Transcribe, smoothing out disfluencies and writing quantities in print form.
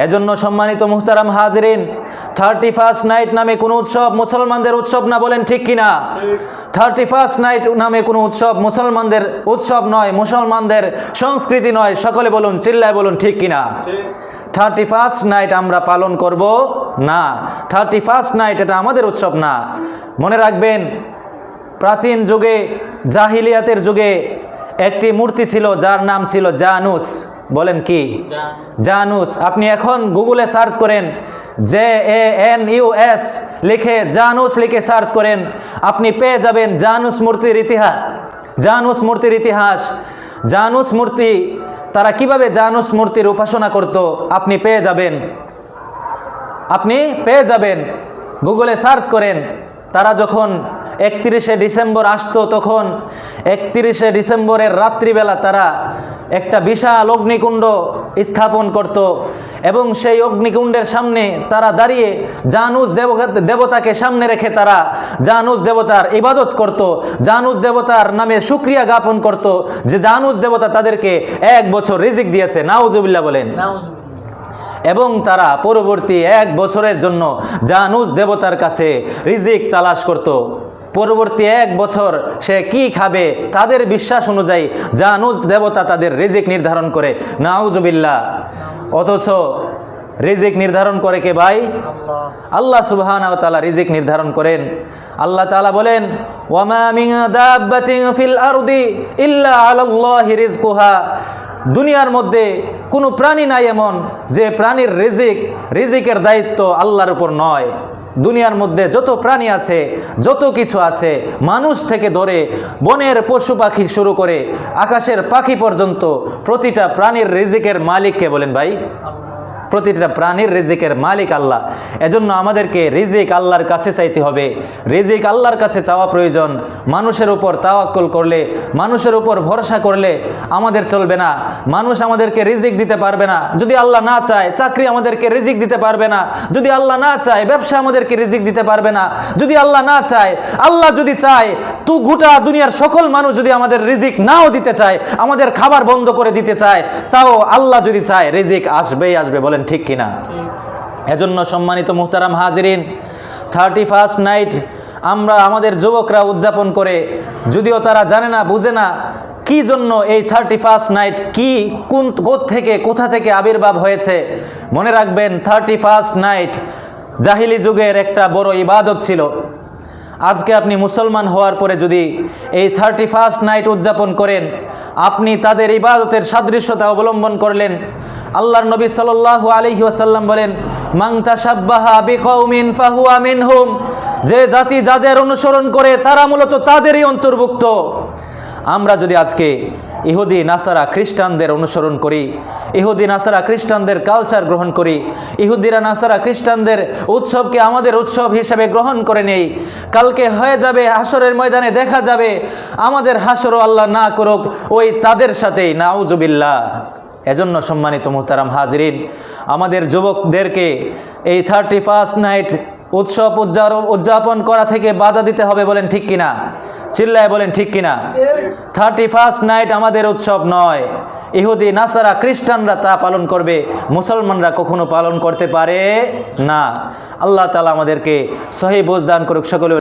এজন্য সম্মানিত মুহতারাম হাজিরিন, 31st নাইট নামে কোনো উৎসব মুসলমানদের উৎসব না, বলেন ঠিক কিনা? 31st নাইট নামে কোনো উৎসব মুসলমানদের উৎসব নয়, মুসলমানদের সংস্কৃতি নয়। সকলে বলুন, চিল্লায় বলুন, ঠিক কিনা? 31st নাইট আমরা পালন করব না। 31st নাইট এটা আমাদের উৎসব না। মনে রাখবেন, প্রাচীন যুগে, জাহিলিয়াতের যুগে একটি মূর্তি ছিল যার নাম ছিল জানুস। বলেন কি? জানুস। আপনি এখন গুগলে সার্চ করেন, JANUS লিখে, জানুস লিখে সার্চ করেন, আপনি পেয়ে যাবেন জানুস মূর্তির ইতিহাস। জানুস মূর্তির ইতিহাস, জানুস মূর্তি, তারা কিভাবে জানুস মূর্তির উপাসনা করত, আপনি পেয়ে যাবেন। আপনি পেয়ে যাবেন, গুগলে সার্চ করেন। তারা যখন 31শে ডিসেম্বর আসতো, তখন 31শে ডিসেম্বরের রাত্রিবেলা তারা একটা বিশাল অগ্নিকুণ্ড স্থাপন করত এবং সেই অগ্নিকুণ্ডের সামনে তারা দাঁড়িয়ে জানুস দেবতাকে সামনে রেখে তারা জানুস দেবতার ইবাদত করত, জানুস দেবতার নামে শুকরিয়া জ্ঞাপন করত যে জানুস দেবতা তাদেরকে 1 বছর রিজিক দিয়েছে। নাউজুবিল্লাহ বলেন। এবং তারা পরবর্তী 1 বছরের জন্য জানুস দেবতার কাছে রিজিক তালাশ করত। পরবর্তী 1 বছর সে কি খাবে, তাদের বিশ্বাস অনুযায়ী জানুস দেবতা তাদের রিজিক নির্ধারণ করে। নাউজুবিল্লাহ। অথচ রিজিক নির্ধারণ করে কে ভাই? আল্লাহ সুবহানাহু ওয়া তাআলা রিজিক নির্ধারণ করেন। আল্লাহ তাআলা বলেন, ওয়ামা মিন দাব্বাতিন ফিল আরদি ইল্লা আলাল্লাহি রিজকুহা। দুনিয়ার মধ্যে কোনো প্রাণী নাই এমন যে প্রাণীর রিজিকের দায়িত্ব আল্লাহর উপর নয়। দুনিয়ার মধ্যে যত প্রাণী আছে, যত কিছু আছে, মানুষ থেকে ধরে বনের পশু পাখি শুরু করে আকাশের পাখি পর্যন্ত, প্রতিটা প্রাণীর রিজিকের মালিককে বলেন ভাই? প্রতিটা প্রাণীর রিজিকের মালিক আল্লাহ। এজন্য আমাদেরকে রিজিক আল্লাহর কাছে চাইতে হবে। রিজিক আল্লাহর কাছে চাওয়া প্রয়োজন। মানুষের উপর তাওয়াক্কুল করলে, মানুষের উপর ভরসা করলে আমাদের চলবে না। মানুষ আমাদেরকে রিজিক দিতে পারবে না যদি আল্লাহ না চায়। চাকরি আমাদেরকে রিজিক দিতে পারবে না যদি আল্লাহ না চায়। ব্যবসা আমাদেরকে রিজিক দিতে পারবে না যদি আল্লাহ না চায়। আল্লাহ যদি চায়, তো গোটা দুনিয়ার সকল মানুষ যদি আমাদের রিজিক নাও দিতে চায়, আমাদের খাবার বন্ধ করে দিতে চায়, তাও আল্লাহ যদি চায়, রিজিক আসবেই আসবে। বলেন ঠিক কিনা? এজন্য সম্মানিত মুহতারাম হাজিরিন, 31st নাইট আমরা আমাদের যুবকরা উদযাপন করে, যদিও তারা জানে না, বুঝে না কি জন্য এই 31st নাইট, কি কোথা থেকে আবির্ভাব হয়েছে। মনে রাখবেন, 31st নাইট জাহিলি যুগের একটা বড় ইবাদত ছিল। আজকে আপনি মুসলমান হওয়ার পরে যদি এই 31st নাইট উদযাপন করেন, আপনি তাদের ইবাদতের সাদৃশ্যতা অবলম্বন করলেন। আল্লাহর নবী সাল্লাল্লাহু আলাইহি ওয়াসাল্লাম বলেন, মান তাশাব্বাহা বিকওমিন ফাহুয়া মিনহুম। যে জাতি যাদের অনুসরণ করে তারা মূলত তাদেরই অন্তর্ভুক্ত। আমরা যদি আজকে ইহুদি নাসারা খ্রিস্টানদের অনুসরণ করি, ইহুদি নাসারা খ্রিস্টানদের কালচার গ্রহণ করি, ইহুদিরা নাসারা খ্রিস্টানদের উৎসবকে আমাদের উৎসব হিসেবে গ্রহণ করে নেই, কালকে হয়ে যাবে হাসরের ময়দানে দেখা যাবে আমাদের হাসরও আল্লাহ না করুক ওই তাদের সাথেই। নাউজুবিল্লাহ। এজন্য সম্মানিত মুহতারাম হাজিরিন, আমাদের যুবকদেরকে এই 31st নাইট উৎসব উদযাপন করা থেকে বাধা দিতে হবে। বলেন ঠিক কিনা? চিল্লায় বলেন ঠিক কিনা? 31st নাইট আমাদের উৎসব নয়। ইহুদি নাসারা খ্রিস্টানরা তা পালন করবে, মুসলমানরা কখনো পালন করতে পারে না। আল্লাহ তাআলা আমাদেরকে সহি বুঝ দান করুক সকলে।